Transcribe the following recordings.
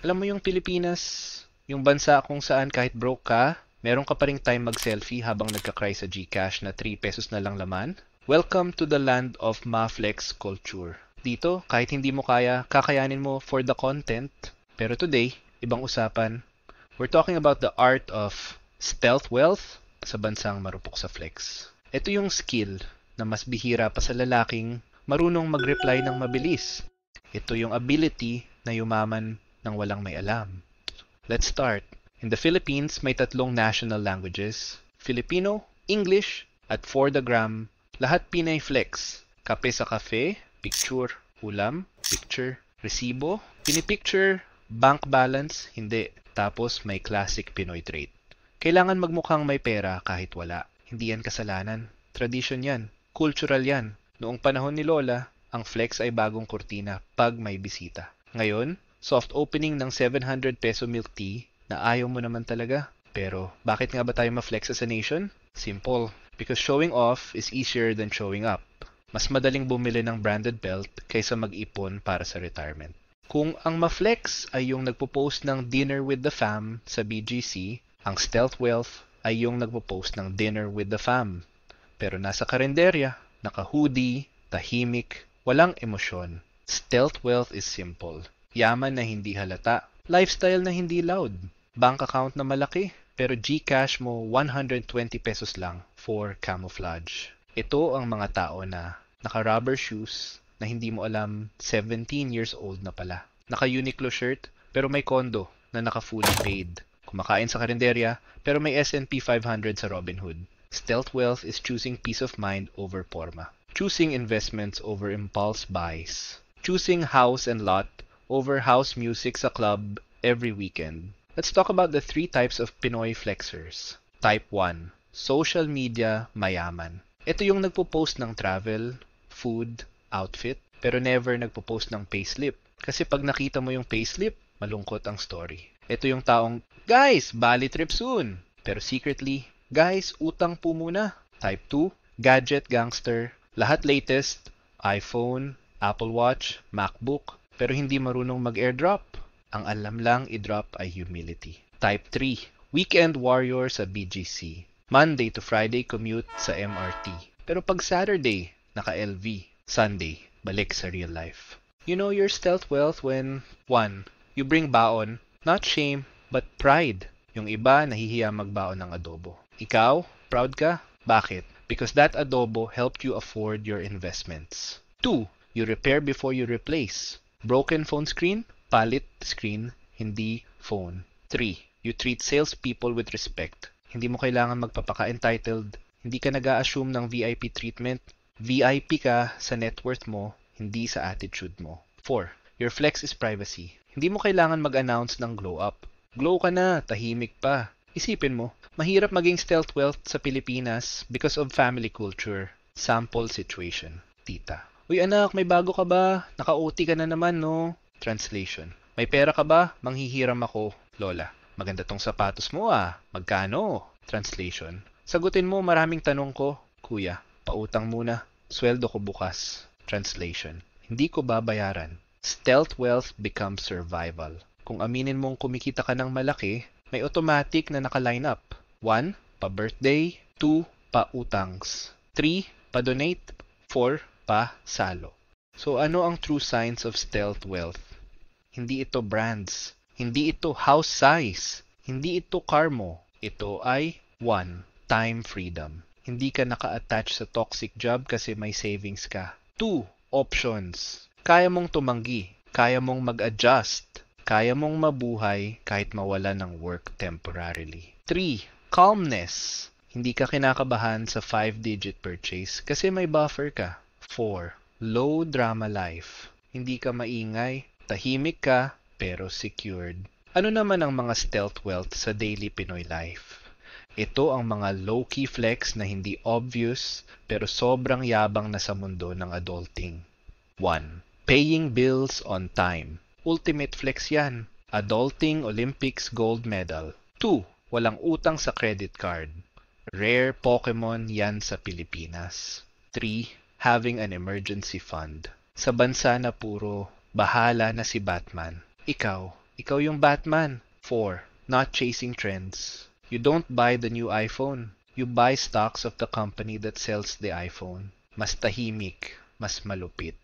Alam mo yung Pilipinas, yung bansa kung saan kahit broke ka, meron ka pa ring time mag-selfie habang nagka-cry sa GCash na 3 pesos na lang laman? Welcome to the land of Maflex culture. Dito, kahit hindi mo kaya, kakayanin mo for the content. Pero today, ibang usapan. We're talking about the art of stealth wealth sa bansang marupok sa flex. Ito yung skill na mas bihira pa sa lalaking marunong mag-reply ng mabilis. Ito yung ability na yumaman ng walang may alam. Let's start. In the Philippines, may tatlong national languages. Filipino, English, at for the gram, lahat Pinay flex. Kape sa cafe, picture, ulam, picture, resibo, pinipicture, bank balance, hindi. Tapos may classic Pinoy trait. Kailangan magmukhang may pera kahit wala. Hindi yan kasalanan. Tradition yan. Cultural yan. Noong panahon ni Lola, ang flex ay bagong kurtina pag may bisita. Ngayon, soft opening ng 700 peso milk tea na ayaw mo naman talaga. Pero bakit nga ba tayo ma-flex as a nation? Simple. Because showing off is easier than showing up. Mas madaling bumili ng branded belt kaysa mag-ipon para sa retirement. Kung ang ma-flex ay yung nagpo-post ng dinner with the fam sa BGC, ang stealth wealth ay yung nagpo-post ng dinner with the fam. Pero nasa karinderya, naka-hoodie, tahimik, walang emosyon. Stealth wealth is simple. Yaman na hindi halata. Lifestyle na hindi loud. Bank account na malaki. Pero GCash mo 120 pesos lang for camouflage. Ito ang mga tao na naka-rubber shoes na hindi mo alam 17 years old na pala. Naka-Uniqlo shirt pero may condo na naka-fully paid. Kumakain sa karinderya pero may S&P 500 sa Robinhood. Stealth wealth is choosing peace of mind over forma. Choosing investments over impulse buys. Choosing house and lot over house music sa club every weekend. Let's talk about the 3 types of Pinoy flexers. Type 1. Social media mayaman. Ito yung nagpo-post ng travel, food, outfit, pero never nagpo-post ng payslip. Kasi pag nakita mo yung payslip, malungkot ang story. Ito yung taong, guys, Bali trip soon. Pero secretly, guys, utang po muna. Type 2. Gadget gangster. Lahat latest, iPhone, Apple Watch, MacBook, pero hindi marunong mag-airdrop. Ang alam lang i-drop ay humility. Type 3. Weekend warrior sa BGC. Monday to Friday commute sa MRT. Pero pag Saturday, naka-LV. Sunday, balik sa real life. You know your stealth wealth when 1. You bring baon, not shame, but pride. Yung iba nahihiya magbaon ng adobo. Ikaw, proud ka? Bakit? Because that adobo helped you afford your investments. 2. You repair before you replace. Broken phone screen? Palit screen, hindi phone. 3. You treat salespeople with respect. Hindi mo kailangan magpapaka-entitled. Hindi ka nag-a-assume ng VIP treatment. VIP ka sa net worth mo, hindi sa attitude mo. 4. Your flex is privacy. Hindi mo kailangan mag-announce ng glow up. Glow ka na, tahimik pa. Isipin mo, mahirap maging stealth wealth sa Pilipinas because of family culture. Sample situation. Tita. Uy anak, may bago ka ba? Naka-OT ka na naman, no? Translation. May pera ka ba? Manghihiram ako. Lola. Maganda tong sapatos mo ah. Magkano? Translation. Sagutin mo maraming tanong ko. Kuya. Pautang muna. Sweldo ko bukas. Translation. Hindi ko babayaran. Stealth wealth becomes survival. Kung aminin mong kumikita ka ng malaki, may automatic na naka-line up. 1. Pa-birthday. 2. Pa-utangs. 3. Pa-donate. 4. Pa-salo. So ano ang true signs of stealth wealth? Hindi ito brands. Hindi ito house size. Hindi ito car mo. Ito ay 1. Time freedom. Hindi ka naka-attach sa toxic job kasi may savings ka. 2. Options. Kaya mong tumanggi. Kaya mong mag-adjust. Kaya mong mabuhay kahit mawala ng work temporarily. 3. Calmness. Hindi ka kinakabahan sa 5-digit purchase kasi may buffer ka. 4. Low drama life. Hindi ka maingay, tahimik ka, pero secured. Ano naman ang mga stealth wealth sa daily Pinoy life? Ito ang mga low-key flex na hindi obvious pero sobrang yabang na sa mundo ng adulting. 1. Paying bills on time. Ultimate flex yan. Adulting Olympics gold medal. 2. Walang utang sa credit card. Rare Pokemon yan sa Pilipinas. 3. Having an emergency fund. Sa bansa na puro bahala na si Batman, ikaw, Ikaw yung Batman. 4. Not chasing trends. You don't buy the new iPhone. You buy stocks of the company that sells the iPhone. Mas tahimik, mas malupit.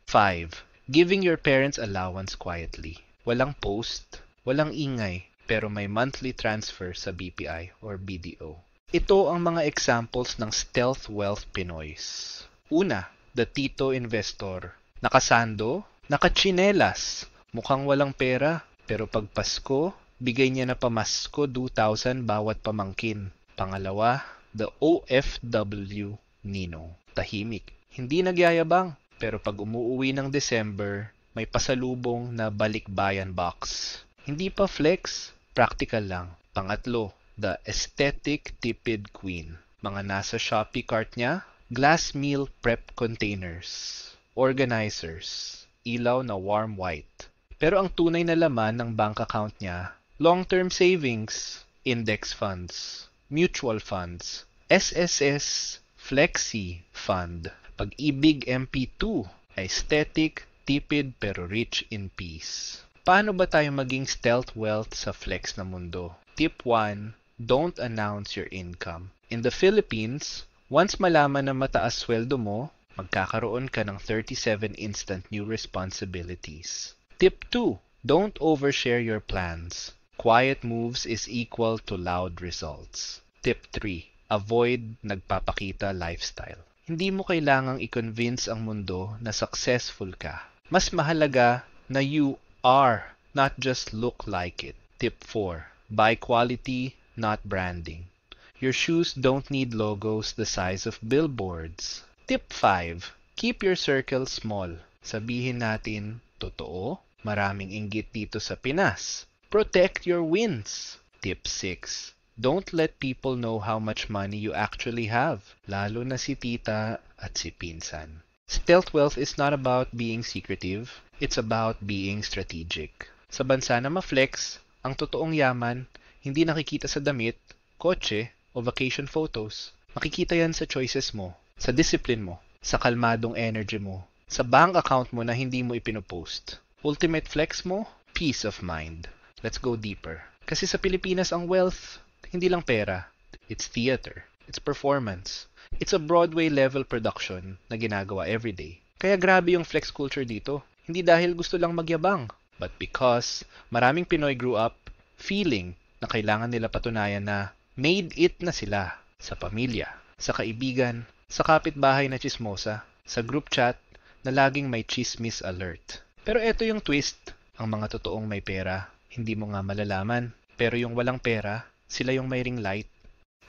5. Giving your parents allowance quietly. Walang post, walang ingay, pero may monthly transfer sa BPI or BDO. Ito ang mga examples ng stealth wealth Pinoys. Una, the Tito investor. Nakasando, nakachinelas, mukhang walang pera, pero pag Pasko, bigay niya na pamasko 2,000 bawat pamangkin. Pangalawa, the OFW Nino. Tahimik, hindi nagyayabang, pero pag umuuwi ng December, may pasalubong na balikbayan box. Hindi pa flex, practical lang. Pangatlo, the aesthetic tipid queen. Mga nasa Shopee cart niya, glass meal prep containers, organizers, ilaw na warm white. Pero ang tunay na laman ng bank account niya, long-term savings, index funds, mutual funds, SSS, Flexi Fund, Pag-ibig MP2, aesthetic, tipid pero rich in peace. Paano ba tayo maging stealth wealth sa flex na mundo? Tip 1, don't announce your income. In the Philippines, once malaman na mataas sweldo mo, magkakaroon ka ng 37 instant new responsibilities. Tip 2, don't overshare your plans. Quiet moves is equal to loud results. Tip 3, avoid nagpapakita lifestyle. Hindi mo kailangang i-convince ang mundo na successful ka. Mas mahalaga na you are, not just look like it. Tip 4, buy quality, not branding. Your shoes don't need logos the size of billboards. Tip 5, keep your circle small. Sabihin natin, totoo, maraming inggit dito sa Pinas. Protect your wins. Tip 6. Don't let people know how much money you actually have, lalo na si tita at si pinsan. Stealth wealth is not about being secretive, it's about being strategic. Sa bansa na ma-flex, ang totoong yaman, hindi nakikita sa damit, kotse, o vacation photos. Makikita yan sa choices mo, sa discipline mo, sa kalmadong energy mo, sa bank account mo na hindi mo ipinopost. Ultimate flex mo, peace of mind. Let's go deeper. Kasi sa Pilipinas ang wealth, hindi lang pera. It's theater. It's performance. It's a Broadway level production na ginagawa everyday. Kaya grabe yung flex culture dito. Hindi dahil gusto lang magyabang, but because maraming Pinoy grew up feeling na kailangan nila patunayan na made it na sila sa pamilya, sa kaibigan, sa kapitbahay na chismosa, sa group chat na laging may chismis alert. Pero eto yung twist, ang mga totoong may pera, hindi mo nga malalaman. Pero yung walang pera, sila yung may ring light.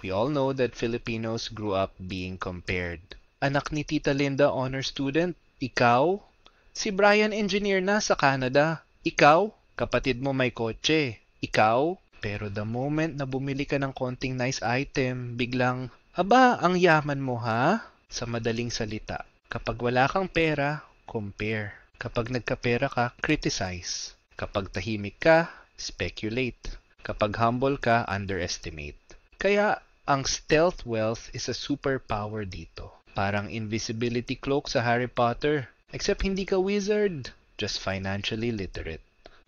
We all know that Filipinos grew up being compared. Anak ni Tita Linda, honor student. Ikaw? Si Brian, engineer na sa Canada. Ikaw? Kapatid mo may kotse. Ikaw? Pero the moment na bumili ka ng konting nice item, biglang, aba, ang yaman mo ha? Sa madaling salita, kapag wala kang pera, compare. Kapag nagkapera ka, criticize. Kapag tahimik ka, speculate. Kapag humble ka, underestimate. Kaya, ang stealth wealth is a superpower dito. Parang invisibility cloak sa Harry Potter. Except hindi ka wizard, just financially literate.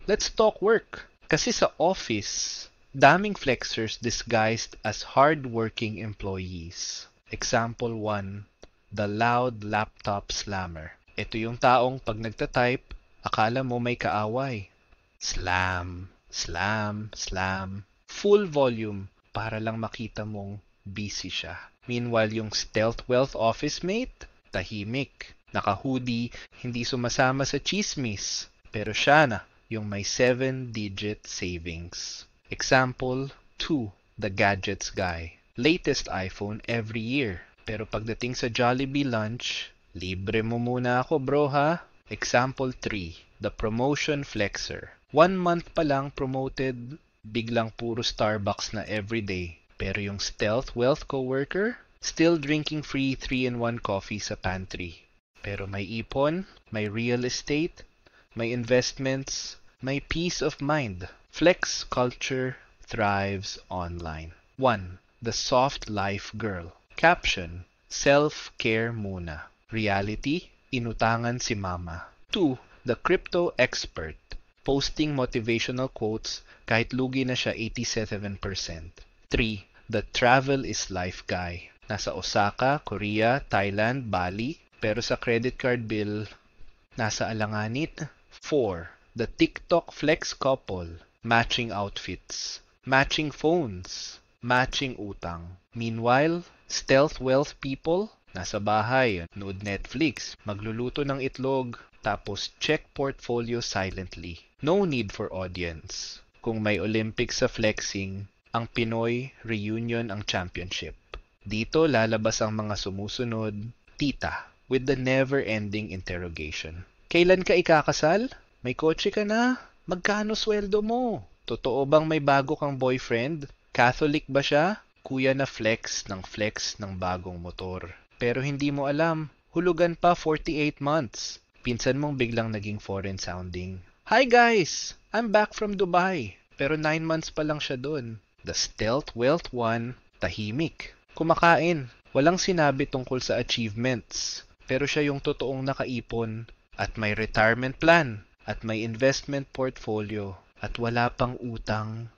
Let's talk work. Kasi sa office, daming flexers disguised as hard-working employees. Example 1, the loud laptop slammer. Ito yung taong pag nagtatype, akala mo may kaaway. Slam, slam, slam. Full volume para lang makita mong busy siya. Meanwhile, yung stealth wealth office mate, tahimik. Naka-hoodie, hindi sumasama sa chismis. Pero siya na yung may 7-digit savings. Example 2, the gadgets guy. Latest iPhone every year. Pero pagdating sa Jollibee lunch, libre mo muna ako bro ha. Example 3, the promotion flexer. 1 month pa lang promoted, biglang puro Starbucks na everyday. Pero yung stealth wealth coworker, still drinking free 3-in-1 coffee sa pantry. Pero may ipon, may real estate, may investments, may peace of mind. Flex culture thrives online. 1, the soft life girl. Caption, self-care muna. Reality, inutangan si mama. 2, the crypto expert. posting motivational quotes kahit lugi na siya 87%. 3. The travel is life guy. Nasa Osaka, Korea, Thailand, Bali, pero sa credit card bill, nasa alanganit. 4. The TikTok flex couple. Matching outfits, matching phones, matching utang. Meanwhile, stealth wealth people, nasa bahay, nood Netflix, magluluto ng itlog, tapos check portfolio silently. No need for audience. Kung may Olympics sa flexing, ang Pinoy reunion ang championship. Dito lalabas ang mga sumusunod, tita, with the never-ending interrogation. Kailan ka ikakasal? May kotse ka na? Magkano sweldo mo? Totoo bang may bago kang boyfriend? Catholic ba siya? Kuya na flex ng bagong motor. Pero hindi mo alam, hulugan pa 48 months. Pinsan mong biglang naging foreign sounding. Hi guys! I'm back from Dubai. Pero 9 months pa lang siya dun. The stealth wealth one, tahimik. Kumakain. Walang sinabi tungkol sa achievements. Pero siya yung totoong nakaipon at may retirement plan. At may investment portfolio at wala pang utang.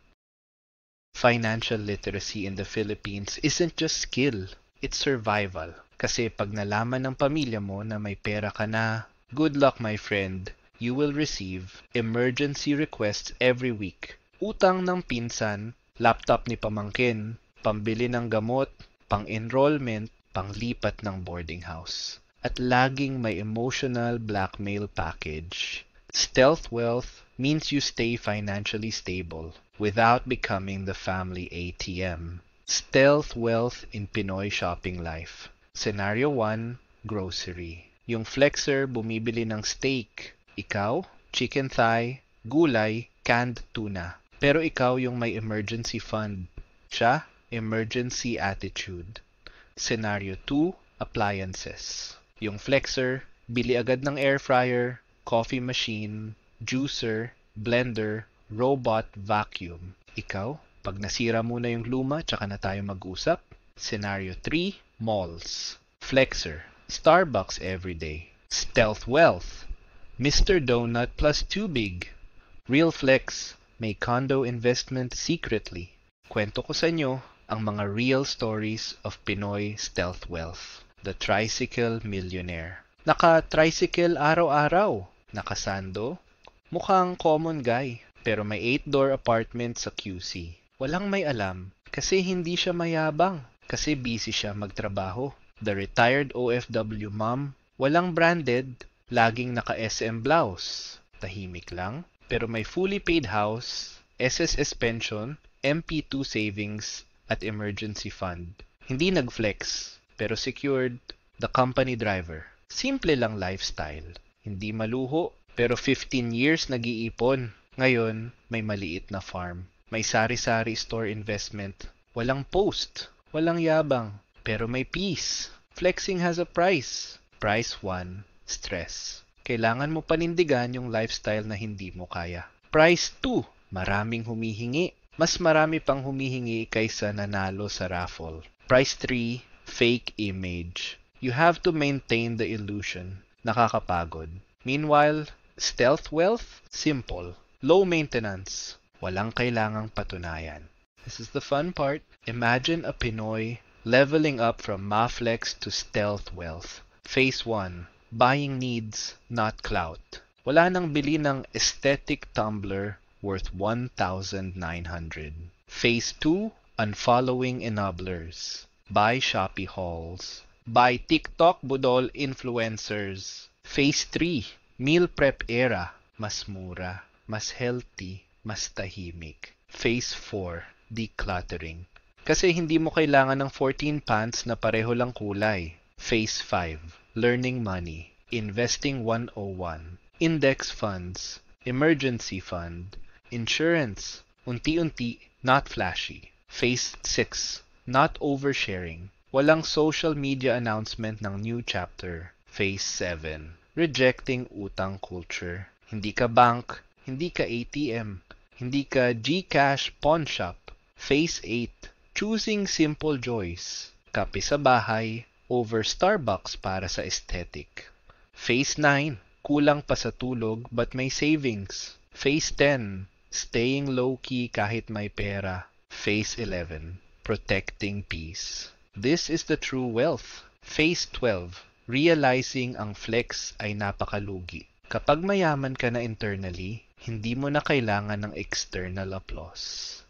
Financial literacy in the Philippines isn't just skill, it's survival. Kasi pag nalaman ng pamilya mo na may pera ka na, good luck my friend, you will receive emergency requests every week. Utang ng pinsan, laptop ni pamangkin, pambili ng gamot, pang-enrollment, panglipat ng boarding house. At laging may emotional blackmail package. Stealth wealth means you stay financially stable without becoming the family ATM. Stealth wealth in Pinoy shopping life. Scenario 1, grocery. Yung flexer bumibili ng steak. Ikaw, chicken thigh, gulay, canned tuna. Pero ikaw yung may emergency fund. Siya, emergency attitude. Scenario 2, appliances. Yung flexer, bili agad ng air fryer, coffee machine, juicer, blender, robot, vacuum. Ikaw, pag nasira muna yung luma, tsaka na tayo mag-usap. Scenario 3, malls. Flexer, Starbucks everyday. Stealth wealth, Mr. Donut plus too big. Real flex, may condo investment secretly. Kwento ko sa inyo ang mga real stories of Pinoy stealth wealth. The tricycle millionaire. Naka-tricycle araw-araw. Nakasando, mukhang common guy, pero may 8-door apartment sa QC. Walang may alam, kasi hindi siya mayabang, kasi busy siya magtrabaho. The retired OFW mom, walang branded, laging naka-SM blouse. Tahimik lang, pero may fully paid house, SSS pension, MP2 savings, at emergency fund. Hindi nag-flex, pero secured, the company driver. Simple lang lifestyle. Hindi maluho, pero 15 years nag-iipon. Ngayon, may maliit na farm. May sari-sari store investment. Walang post. Walang yabang. Pero may peace. Flexing has a price. Price 1, stress. Kailangan mo panindigan yung lifestyle na hindi mo kaya. Price 2, maraming humihingi. Mas marami pang humihingi kaysa nanalo sa raffle. Price 3, fake image. You have to maintain the illusion. Nakakapagod. Meanwhile, stealth wealth, simple, low maintenance, walang kailangang patunayan. This is the fun part. Imagine a Pinoy leveling up from Maflex to stealth wealth. Phase 1, buying needs, not clout. Wala nang bili ng aesthetic tumbler worth 1,900. Phase 2, unfollowing enablers. Buy Shopee hauls. Buy TikTok budol influencers. Phase 3, meal prep era. Mas mura, mas healthy, mas tahimik. Phase 4, decluttering. Kasi hindi mo kailangan ng 14 pants na pareho lang kulay. Phase 5, learning money. Investing 101. Index funds. Emergency fund. Insurance. Unti-unti, not flashy. Phase 6, not oversharing. Walang social media announcement ng new chapter. Phase 7, rejecting utang culture. Hindi ka bank, hindi ka ATM, hindi ka GCash pawn shop. Phase 8, choosing simple joys. Kape sa bahay over Starbucks para sa aesthetic. Phase 9, kulang pa sa tulog but may savings. Phase 10, staying low-key kahit may pera. Phase 11, protecting peace. This is the true wealth. Phase 12, realizing ang flex ay napakalugi. Kapag mayaman ka na internally, hindi mo na kailangan ng external applause.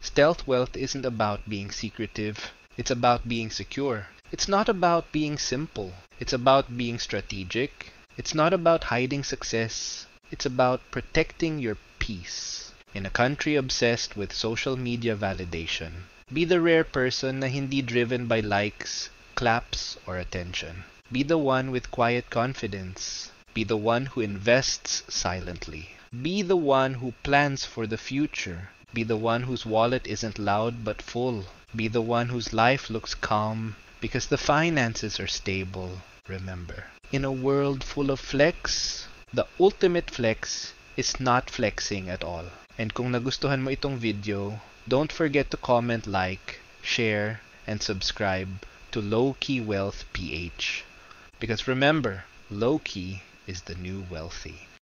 Stealth wealth isn't about being secretive. It's about being secure. It's not about being simple. It's about being strategic. It's not about hiding success. It's about protecting your peace. In a country obsessed with social media validation, be the rare person na hindi driven by likes, claps, or attention. Be the one with quiet confidence. Be the one who invests silently. Be the one who plans for the future. Be the one whose wallet isn't loud but full. Be the one whose life looks calm because the finances are stable. Remember, in a world full of flex, the ultimate flex is not flexing at all. And kung nagustuhan mo itong video, don't forget to comment, like, share, and subscribe to Low Key Wealth PH. Because remember, low key is the new wealthy.